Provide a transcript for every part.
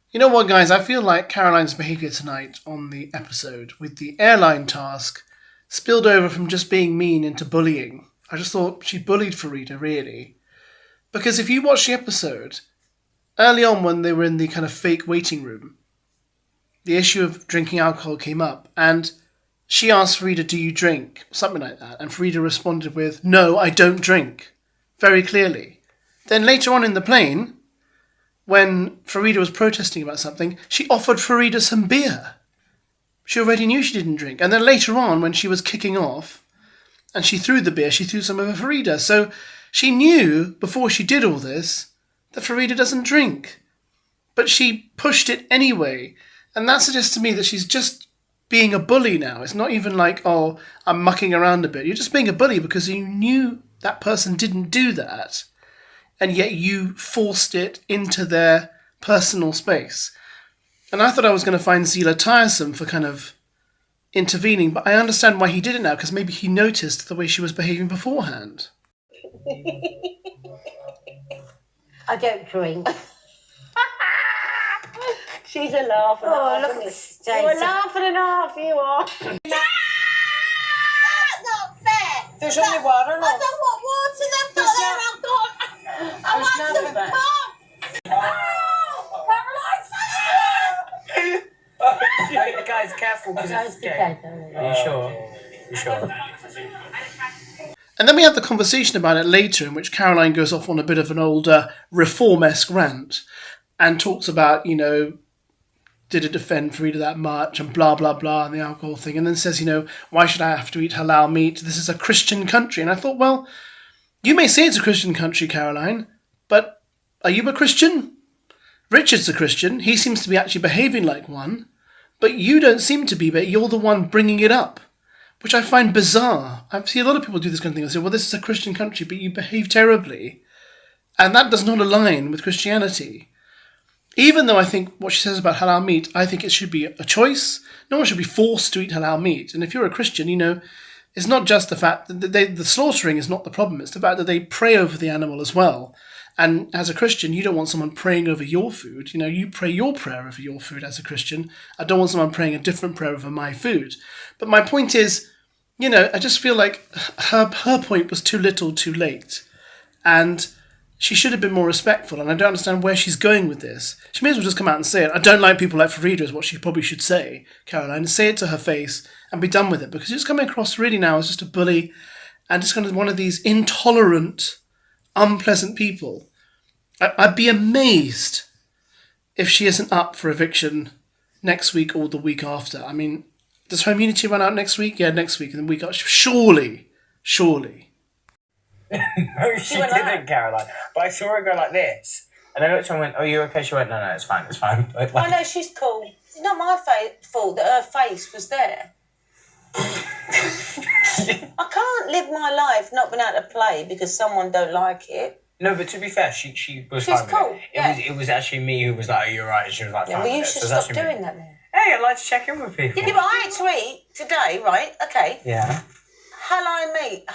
You know what, guys? I feel like Caroline's behaviour tonight on the episode with the airline task spilled over from just being mean into bullying. I just thought she bullied Farida, really. Because if you watch the episode, early on when they were in the kind of fake waiting room, the issue of drinking alcohol came up, and she asked Farida, "Do you drink?" Something like that. And Farida responded with, "No, I don't drink." Very clearly. Then later on in the plane, when Farida was protesting about something, she offered Farida some beer. She already knew she didn't drink. And then later on, when she was kicking off, and she threw the beer, she threw some over Farida. So she knew, before she did all this, that Farida doesn't drink. But she pushed it anyway. And that suggests to me that she's just being a bully now. It's not even like, oh, I'm mucking around a bit. You're just being a bully because you knew that person didn't do that. And yet you forced it into their personal space. And I thought I was going to find Zila tiresome for kind of intervening, but I understand why he did it now, because maybe he noticed the way she was behaving beforehand. I don't drink. She's a laugh and a half. Look at Stacey. You're a laugh and a half, you are. That's not fair. There's only water, I don't want water, they've got there, I've got... I want some pop. Guys, careful, because it's okay. Are you sure? You sure? And then we had the conversation about it later, in which Caroline goes off on a bit of an old reform-esque rant and talks about, did it defend Farida that much and blah, blah, blah, and the alcohol thing, and then says, why should I have to eat halal meat? This is a Christian country. And I thought, well, you may say it's a Christian country, Caroline, but are you a Christian? Richard's a Christian. He seems to be actually behaving like one, but you don't seem to be, but you're the one bringing it up, which I find bizarre. I see a lot of people do this kind of thing. They say, well, this is a Christian country, but you behave terribly. And that does not align with Christianity. Even though I think what she says about halal meat, I think it should be a choice. No one should be forced to eat halal meat. And if you're a Christian, it's not just the fact that the slaughtering is not the problem. It's the fact that they pray over the animal as well. And as a Christian, you don't want someone praying over your food. You pray your prayer over your food as a Christian. I don't want someone praying a different prayer over my food. But my point is, I just feel like her point was too little, too late. And she should have been more respectful, and I don't understand where she's going with this. She may as well just come out and say it. I don't like people like Farida is what she probably should say, Caroline. Say it to her face and be done with it, because it's coming across really now as just a bully and just kind of one of these intolerant, unpleasant people. I'd be amazed if she isn't up for eviction next week or the week after. I mean, does her immunity run out next week? Yeah, next week and the week after. Surely. No, she didn't, Caroline. But I saw her go like this, and I looked at her and went, "Oh, you okay?" She went, "No, it's fine." Like, I know, she's cool. It's not my fault that her face was there. I can't live my life not being able to play because someone don't like it. No, but to be fair, she was She's fine cool. with it. It was actually me who was like, "Are you alright?" And she was like, Yeah, "Fine." well, you should stop doing that then. Hey, I'd like to check in with people. Yeah, but I had to eat today, right? Okay. Yeah. Halal meat.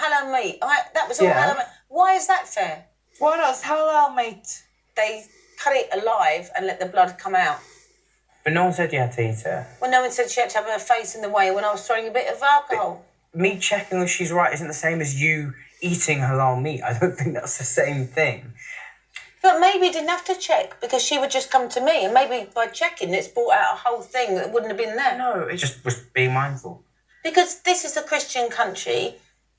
That was all Yeah. halal meat. Why is that fair? What else? Halal meat. They cut it alive and let the blood come out. But no one said you had to eat it. Well, no one said she had to have her face in the way when I was throwing a bit of alcohol. Me checking if she's right isn't the same as you eating halal meat. I don't think that's the same thing. But maybe you didn't have to check because she would just come to me, and maybe by checking it's brought out a whole thing that wouldn't have been there. No, it just was being mindful. Because this is a Christian country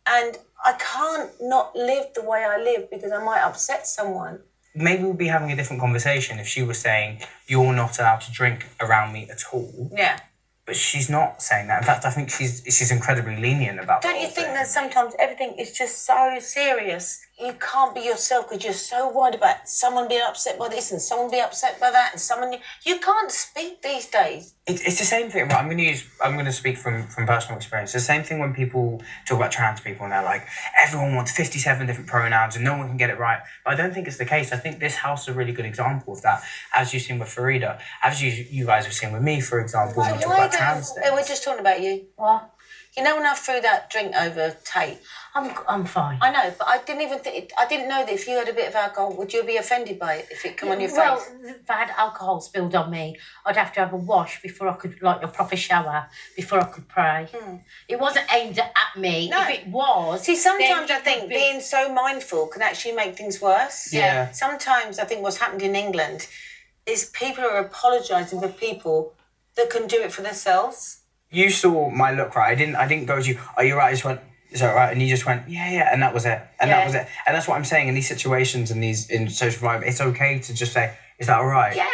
and I can't not live the way I live because I might upset someone. Maybe we'd be having a different conversation if she was saying, you're not allowed to drink around me at all. Yeah. But she's not saying that. In fact, I think she's incredibly lenient about that. Don't you think that sometimes everything is just so serious? You can't be yourself because you're so worried about someone being upset by this and someone being upset by that and someone... You can't speak these days. It's the same thing. I'm going to speak from personal experience. It's the same thing when people talk about trans people and they're like, everyone wants 57 different pronouns and no one can get it right. But I don't think it's the case. I think this house is a really good example of that, as you've seen with Farida, as you guys have seen with me, for example, when we talk about trans things. We're just talking about you. What? You know when I threw that drink over Tate? I'm fine. I know, but I didn't even I didn't know that if you had a bit of alcohol, would you be offended by it if it come on your face? Well, if I had alcohol spilled on me, I'd have to have a wash before I could, like a proper shower, before I could pray. It wasn't aimed at me. No. If it was... See, sometimes then I think being so mindful can actually make things worse. Yeah. Sometimes I think what's happened in England is people are apologising for people that can do it for themselves. You saw my look, right? I didn't go to you, are you right? I just went, is that right? And you just went, yeah, and that was it. And that was it. And that's what I'm saying in these situations and in social life, it's okay to just say, is that all right? Yeah.